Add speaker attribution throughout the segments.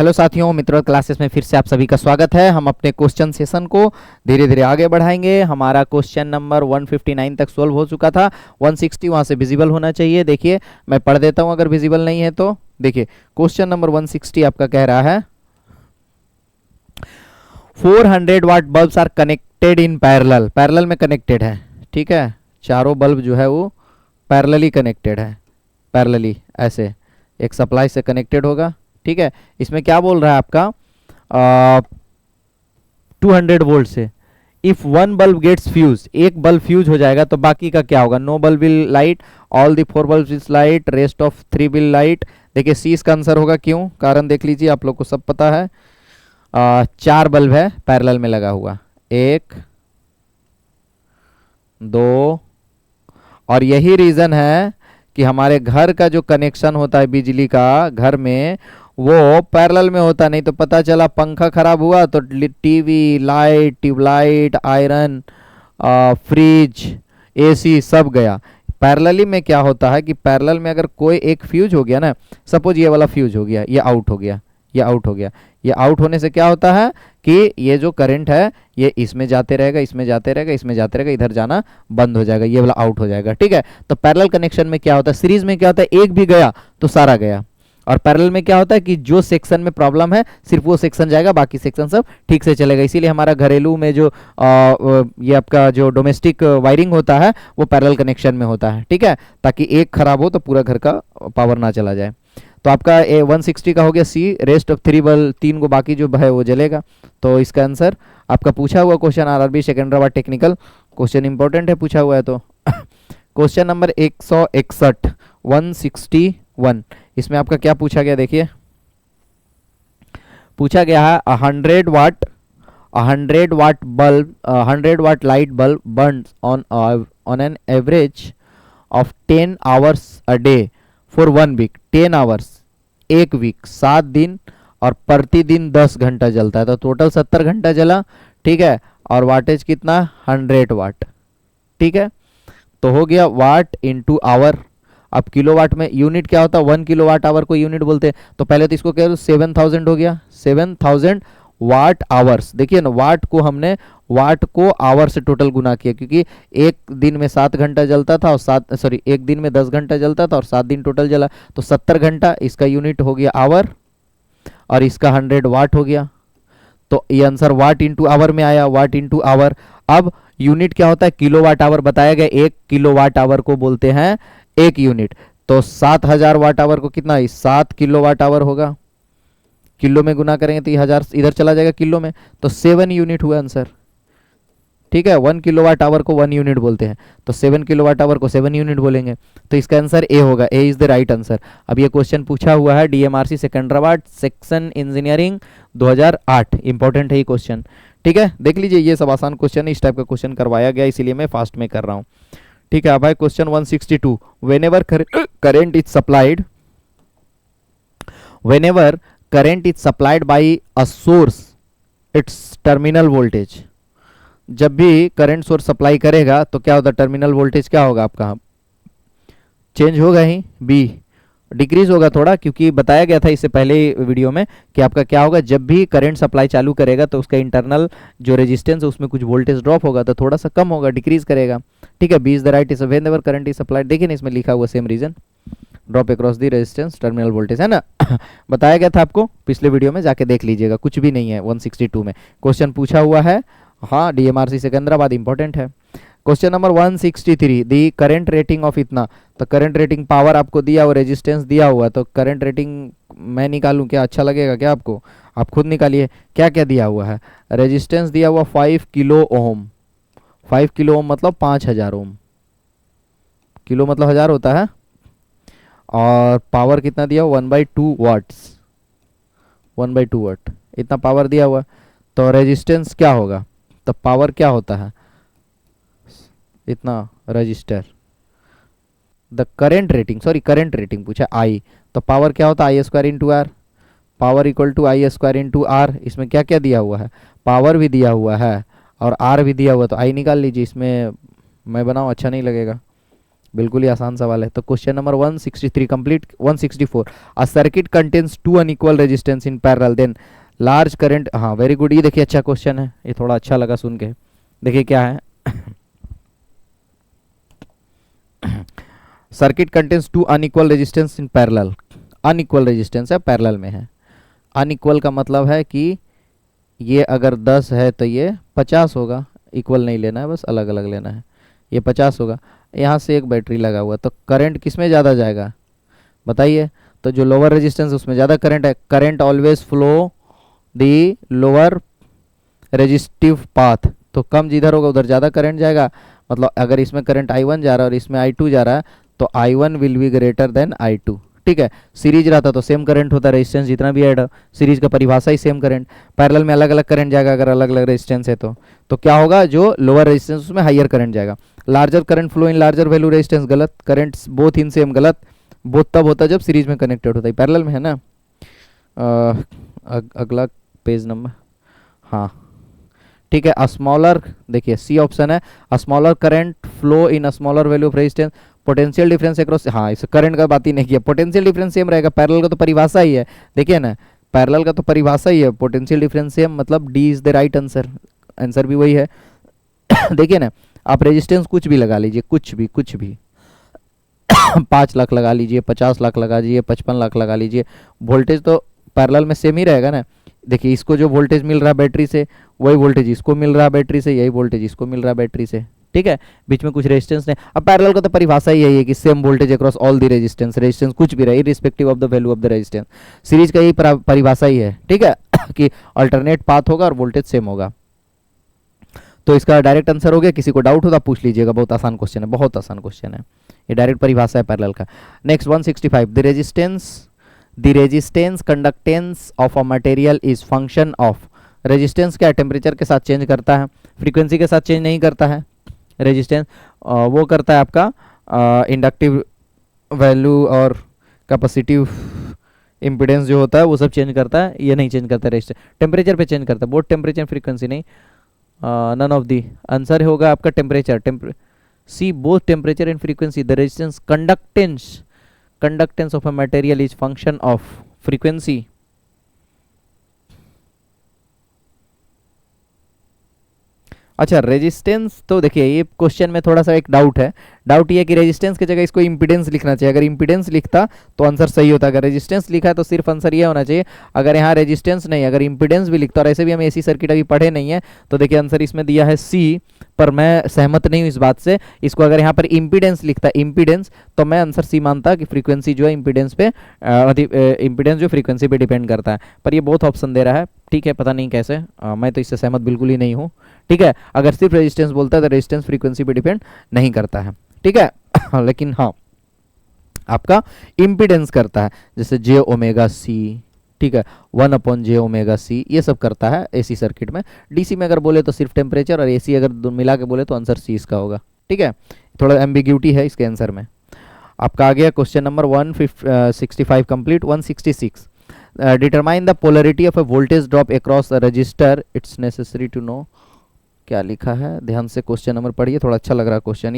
Speaker 1: Hello साथियों, मित्रों, classes में फिर से आप सभी का स्वागत है। हम अपने क्वेश्चन सेशन को धीरे धीरे आगे बढ़ाएंगे। हमारा क्वेश्चन नंबर 159 तक सोल्व हो चुका था। 160 वहाँ से विजिबल होना चाहिए। देखिए मैं पढ़ देता हूँ अगर विजिबल नहीं है तो। देखिए क्वेश्चन नंबर 160 आपका कह रहा है 400 watt bulbs are connected in parallel. Parallel में कनेक्टेड है, ठीक है। चारों बल्ब जो है वो पैरेलली कनेक्टेड है, पैरेलली ऐसे एक सप्लाई से कनेक्टेड होगा, ठीक है। इसमें क्या बोल रहा है आपका 200 वोल्ट से। If one bulb gets fuse, एक बल्ब फ्यूज हो जाएगा तो बाकी का क्या होगा? No bulb will light, all the 4 bulb will light, rest of 3 will light. देखिए सी इसका आंसर होगा। क्यों? कारण देख लीजिए, आप लोग को सब पता है। 4 बल्ब है पैरेलल में लगा हुआ, 1 2, और यही रीजन है कि हमारे घर का जो कनेक्शन होता है बिजली का घर में, वो पैरेलल में होता। नहीं तो पता चला पंखा खराब हुआ तो TV, light, tubelight, iron, fridge, AC सब गया। पैरेलली में क्या होता है कि पैरेलल में अगर कोई एक फ्यूज हो गया ना, सपोज ये वाला फ्यूज हो गया, ये आउट हो गया, ये आउट हो गया। ये आउट होने से क्या होता है कि ये जो करंट है ये इसमें जाते रहेगा, इसमें जाते रहेगा, इसमें जाते रहेगा, इधर जाना बंद हो जाएगा, ये वाला आउट हो जाएगा, ठीक है। तो पैरेलल कनेक्शन में क्या होता है, सीरीज में क्या होता है, एक भी गया तो सारा गया। और पैरेलल में क्या होता है कि जो सेक्शन में प्रॉब्लम है सिर्फ वो सेक्शन जाएगा, बाकी सेक्शन सब ठीक से चलेगा। इसीलिए हमारा घरेलू में जो ये आपका जो डोमेस्टिक वायरिंग होता है वो पैरेलल कनेक्शन में होता है, ठीक है, ताकि एक खराब हो तो पूरा घर का पावर ना चला जाए। तो आपका 160 का हो गया सी। रेस्ट ऑफ 3 बल्ब, 3 को बाकी जो है वो जलेगा। तो इसका आंसर आपका पूछा हुआ question RRB Secunderabad technical question important है, पूछा हुआ है। तो क्वेश्चन नंबर 161 161, इसमें आपका क्या पूछा गया? देखिए पूछा गया है 100 watt bulb, 100 watt light bulb burns on an average of 10 hours a day for 1 week. 10 hours, एक वीक, 7 दिन, और प्रतिदिन 10 घंटा जलता है, तो टोटल 70 घंटा जला, ठीक है। और वाटेज कितना? 100 वाट, ठीक है। तो हो गया वाट इंटू आवर। अब किलोवाट में यूनिट क्या होता है? 1 किलोवाट आवर को यूनिट बोलते हैं। तो पहले तो इसको कह दो 7000 हो गया, 7000 वाट आवर्स। देखिए ना, वाट को हमने वाट को आवर से टोटल गुना किया, क्योंकि एक दिन में 7 घंटा जलता था और एक दिन में 10 घंटा जलता था और 7 दिन टोटल जला, तो 70 घंटा, इसका यूनिट हो गया आवर, और इसका 100 वाट हो गया। तो ये आंसर वाट इंटू आवर में आया, वाट इंटू आवर। अब यूनिट क्या होता है? किलोवाट आवर बताया गया, 1 किलोवाट आवर को बोलते हैं 1 यूनिट। तो 7000 वाट आवर को कितना? 7 किलोवाट आवर होगा। किलो में गुना करेंगे तो ये 1000 इधर चला जाएगा किलो में, तो 7 यूनिट हुआ आंसर, ठीक है। 1 किलोवाट आवर को 1 यूनिट बोलते हैं, तो 7 किलोवाट आवर को 7 यूनिट बोलेंगे। तो इसका आंसर ए होगा, ए इज द राइट आंसर। अब ये क्वेश्चन पूछा हुआ है DMRC Secunderabad section engineering 2008। Important है ये क्वेश्चन, ठीक है। देख लीजिए, ये सब आसान क्वेश्चन है, इस टाइप का क्वेश्चन करवाया गया, इसीलिए मैं फास्ट में कर रहा हूँ, ठीक है। अब है question 162। Whenever current is supplied, whenever current is supplied by a source it's terminal voltage. जब भी करंट सोर्स सप्लाई करेगा तो क्या होता है? टर्मिनल वोल्टेज क्या होगा आपका? चेंज होगा ही, बी डिक्रीज होगा थोड़ा, क्योंकि बताया गया था इससे पहले वीडियो में कि आपका क्या होगा, जब भी करंट सप्लाई चालू करेगा तो उसका इंटरनल जो रेजिस्टेंस है उसमें कुछ वोल्टेज ड्रॉप होगा, तो थोड़ा सा कम होगा, डिक्रीज करेगा, ठीक है। B is the right answer. Whenever current is supplied, देखिए ना इसमें लिखा हुआ same reason, drop across the resistance terminal voltage, है ना। बताया गया था आपको पिछले वीडियो में, जाके देख लीजिएगा, कुछ भी नहीं है। 162 में क्वेश्चन पूछा हुआ है, हाँ, डीएमआरसी सिकंदराबाद इंपॉर्टेंट है। Question number 163, the current rating of इतना। तो करंट रेटिंग पावर आपको दिया हुआ, रेजिस्टेंस दिया हुआ, तो करंट रेटिंग मैं निकालूं क्या? अच्छा लगेगा क्या आपको? आप खुद निकालिए। क्या क्या दिया हुआ है? रेजिस्टेंस दिया हुआ 5 किलो ओम, 5 किलो ओम मतलब 5000 ओम, किलो मतलब 1000 होता है। और पावर कितना दिया हुआ? 1/2 वाट्स, 1/2 वाट, इतना पावर दिया हुआ। तो रेजिस्टेंस क्या होगा? तो पावर क्या होता है? इतना resistor. The current rating, sorry current rating पूछा आई, तो पावर क्या होता है? I square into R, power equal to I square into R. इसमें क्या क्या दिया हुआ है? पावर भी दिया हुआ है और आर भी दिया हुआ, तो आई निकाल लीजिए। इसमें मैं बनाऊँ अच्छा नहीं लगेगा, बिल्कुल ही आसान सवाल है। तो question number 163 complete. 164, a circuit contains two unequal resistance in parallel then large current. हाँ वेरी गुड, ये देखिए अच्छा क्वेश्चन है, ये थोड़ा अच्छा लगा सुन के। देखिए क्या है, circuit contains two unequal resistance in parallel. Unequal resistance है, पैरेलल में है। अनइक्वल का मतलब है कि ये अगर 10 है तो ये 50 होगा। इक्वल नहीं लेना है, बस अलग अलग लेना है। ये 50 होगा, यहाँ से एक बैटरी लगा हुआ है, तो करंट किस में ज़्यादा जाएगा बताइए। तो जो लोअर रेजिस्टेंस उसमें ज़्यादा करंट है। Current always flow the lower resistive path, तो कम जिधर होगा उधर ज़्यादा करंट जाएगा। मतलब अगर इसमें करंट I1 जा रहा है और इसमें I2 जा रहा है, तो I1 will be greater than I2। ठीक है, सीरीज रहता तो सेम करंट होता, रेजिस्टेंस जितना भी ऐड हो, सीरीज का परिभाषा ही सेम करंट। पैरेलल में अलग अलग करंट जाएगा अगर अलग अलग रेजिस्टेंस है तो क्या होगा, जो लोअर रेजिस्टेंस उसमें हायर करंट जाएगा। Larger current flow in larger value resistance, गलत। करंट बोथ इन सेम, गलत। बोथ तब होता है जब सीरीज में कनेक्टेड होता है, पैरेलल में है ना। अगला पेज नंबर, हाँ ठीक है। अ स्मॉलर, देखिए सी ऑप्शन है, a smaller current flow in a smaller value of resistance, potential difference across. हाँ इस करंट का बात ही नहीं किया, पोटेंशियल डिफरेंस सेम रहेगा। पैरेलल का तो परिभाषा ही है, देखिए ना, पैरेलल का तो परिभाषा ही है, पोटेंशियल डिफरेंस सेम, मतलब D is the right answer. Answer भी वही है। देखिए ना, आप रेजिस्टेंस कुछ भी लगा लीजिए, कुछ भी 5 लाख लगा लीजिए, 50 लाख लगा लीजिए, 55 लाख लगा लीजिए, वोल्टेज तो पैरेलल में सेम ही रहेगा ना। देखिए इसको जो वोल्टेज मिल रहा है बैटरी से, वही वोल्टेज इसको मिल रहा है बैटरी से, यही वोल्टेज इसको मिल रहा है बैटरी से। ठीक है, बीच में कुछ रेजिस्टेंस नहीं। अब पैरेलल का तो परिभाषा ही यही है कि same voltage across all the resistance, resistance कुछ भी रहे irrespective of the value of the resistance. Series का यही परिभाषा ही है, ठीक है, कि अल्टरनेट पाथ होगा और वोल्टेज सेम होगा। तो इसका डायरेक्ट आंसर हो गया। किसी को डाउट होता पूछ लीजिएगा, बहुत आसान क्वेश्चन है, बहुत आसान क्वेश्चन है, ये डायरेक्ट परिभाषा है पैरेलल का। Next 165, the resistance conductance of a material is function of. Resistance क्या टेम्परेचर के साथ चेंज करता है, फ्रीक्वेंसी के साथ चेंज नहीं करता है। रेजिस्टेंस वो करता है आपका इंडक्टिव वैल्यू और कैपेसिटिव इम्पिडेंस जो होता है वो सब चेंज करता है, ये नहीं चेंज करता। रेजिस्टेंस टेम्परेचर पे चेंज करता है, बोथ टेम्परेचर फ्रीक्वेंसी नहीं। नन ऑफ दी, आंसर होगा आपका temperature. C both temperature and frequency. The resistance conductance of a material is function of frequency. अच्छा रेजिस्टेंस, तो देखिए ये क्वेश्चन में थोड़ा सा एक डाउट है। डाउट ये कि रेजिस्टेंस की जगह इसको इंपीडेंस लिखना चाहिए। अगर इंपीडेंस लिखता तो आंसर सही होता, अगर रेजिस्टेंस लिखा है तो सिर्फ आंसर ये होना चाहिए। अगर यहाँ रेजिस्टेंस नहीं, अगर इंपीडेंस भी लिखता, और ऐसे भी हम एसी सर्किट अभी पढ़े नहीं है, तो देखिए आंसर इसमें दिया है सी, पर मैं सहमत नहीं हूँ इस बात से। इसको अगर यहाँ पर इंपीडेंस लिखता, इंपीडेंस, तो मैं आंसर सी मानता कि फ्रीक्वेंसी जो है इंपीडेंस पे, इंपीडेंस जो फ्रीक्वेंसी पे डिपेंड करता है। पर ये बहुत ऑप्शन दे रहा है, ठीक है, पता नहीं कैसे, मैं तो इससे सहमत बिल्कुल ही नहीं हूँ। ठीक है, अगर सिर्फ रेजिस्टेंस बोलता है तो रेजिस्टेंस फ्रीक्वेंसी पे डिपेंड नहीं करता है, ठीक है। लेकिन हाँ आपका इम्पीडेंस करता है, जैसे जे ओमेगा सी, ठीक है, 1/j⍵c, ये सब करता है एसी सर्किट में। डीसी में अगर बोले तो सिर्फ टेम्परेचर, और एसी अगर मिला के बोले तो आंसर सी इसका होगा, ठीक है। थोड़ा एम्बिग्यूटी है इसके आंसर में। आपका आ गया question number 165 complete. 166, determine the polarity of a voltage drop across resistor, it's necessary to know. क्या लिखा है, ध्यान से क्वेश्चन नंबर पढ़िए, थोड़ा अच्छा लग रहा है क्वेश्चन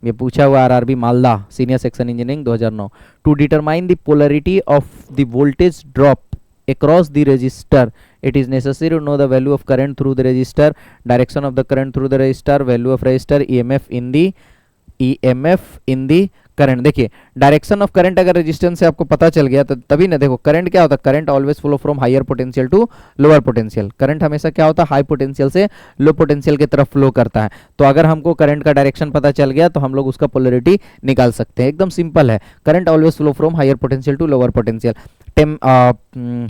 Speaker 1: ये पूछा हुआ RRB Malda senior section engineering 2009। To determine the polarity of the voltage drop across the resistor, it is necessary to know the value of current through the resistor, direction of the current through the resistor, value of resistor, EMF in the current. देखिए direction of current अगर resistance से आपको पता चल गया तो तभी ना, देखो करंट क्या होता है, current always flow from higher potential to lower potential. Current हमेशा क्या होता है, हाई पोटेंशियल से लो पोटेंशियल की तरफ फ्लो करता है। तो अगर हमको करंट का डायरेक्शन पता चल गया तो हम लोग उसका पोलरिटी निकाल सकते हैं, एकदम सिंपल है। Current always flow from higher potential to lower potential.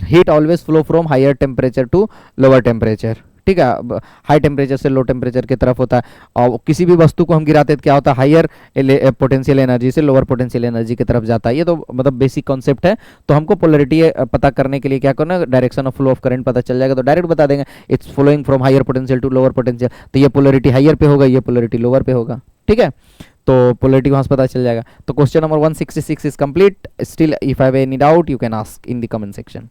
Speaker 1: Heat always flow from higher temperature to lower temperature, ठीक है, हाई टेम्परेचर से लो टेम्परेचर की तरफ होता है। और किसी भी वस्तु को हम गिराते हैं तो क्या होता है, हायर पोटेंशियल एनर्जी से लोअर पोटेंशियल एनर्जी की तरफ जाता है। ये तो मतलब बेसिक कॉन्सेप्ट है। तो हमको पोलरिटी पता करने के लिए क्या करना, direction of flow of current पता चल जाएगा तो डायरेक्ट बता देंगे it's flowing from higher potential to lower potential, तो ये पोलरिटी हायर पे होगा, ये पोलरिटी लोअर पे होगा, ठीक है। तो पोलरिटी वहां से पता चल जाएगा। तो question number 166 is complete. Still if I have any doubt you can ask in the comment section.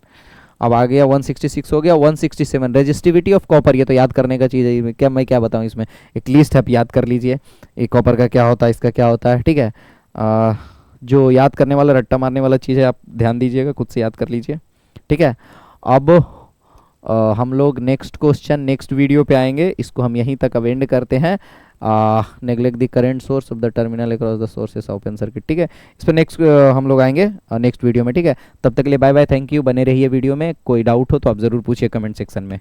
Speaker 1: अब आ गया 166 हो गया 167 रेजिस्टिविटी ऑफ कॉपर, ये तो याद करने का चीज़ है, क्या मैं क्या बताऊँ इसमें, एक लिस्ट है, आप याद कर लीजिए ये कॉपर का क्या होता है, इसका क्या होता है, ठीक है। जो याद करने वाला रट्टा मारने वाला चीज़ है आप ध्यान दीजिएगा, खुद से याद कर लीजिए, ठीक है। अब हम लोग नेक्स्ट क्वेश्चन नेक्स्ट वीडियो पे आएंगे, इसको हम यहीं तक अब एंड करते हैं। Neglect the current source of the terminal across the sources open circuit, ठीक है। इस पर नेक्स्ट हम लोग आएंगे नेक्स्ट वीडियो में, ठीक है। तब तक के लिए बाय बाय, थैंक यू, बने रहिए वीडियो में। कोई डाउट हो तो आप ज़रूर पूछिए कमेंट सेक्शन में।